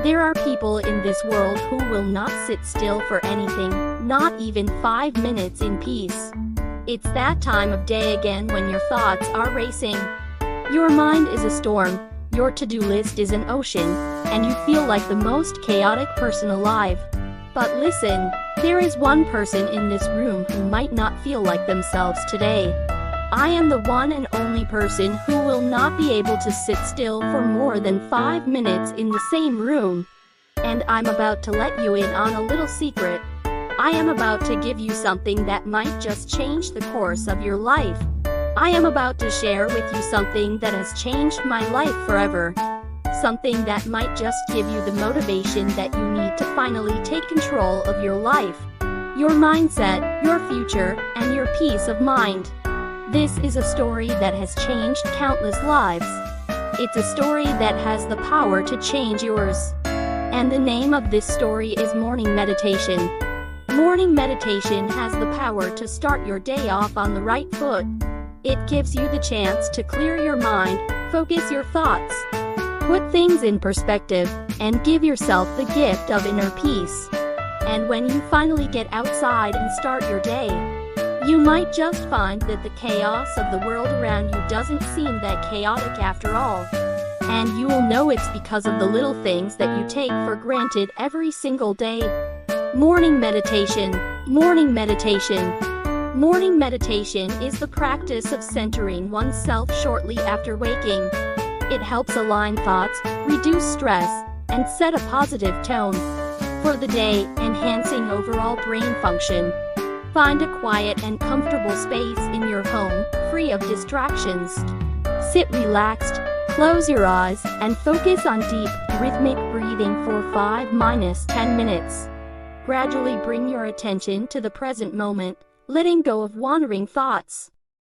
There are people in this world who will not sit still for anything, not even 5 minutes in peace. It's that time of day again when your thoughts are racing. Your mind is a storm, your to-do list is an ocean, and you feel like the most chaotic person alive. But listen, there is one person in this room who might not feel like themselves today. I am the one and only person who will not be able to sit still for more than 5 minutes in the same room. And I'm about to let you in on a little secret. I am about to give you something that might just change the course of your life. I am about to share with you something that has changed my life forever. Something that might just give you the motivation that you need to finally take control of your life, your mindset, your future, and your peace of mind. This is a story that has changed countless lives. It's a story that has the power to change yours. And the name of this story is Morning Meditation. Morning meditation has the power to start your day off on the right foot. It gives you the chance to clear your mind, focus your thoughts, put things in perspective, and give yourself the gift of inner peace. And when you finally get outside and start your day, you might just find that the chaos of the world around you doesn't seem that chaotic after all. And you will know it's because of the little things that you take for granted every single day. Morning meditation. Morning meditation. Morning meditation is the practice of centering oneself shortly after waking. It helps align thoughts, reduce stress, and set a positive tone for the day, enhancing overall brain function. Find a quiet and comfortable space in your home, free of distractions. Sit relaxed, close your eyes, and focus on deep, rhythmic breathing for 5-10 minutes. Gradually bring your attention to the present moment, letting go of wandering thoughts.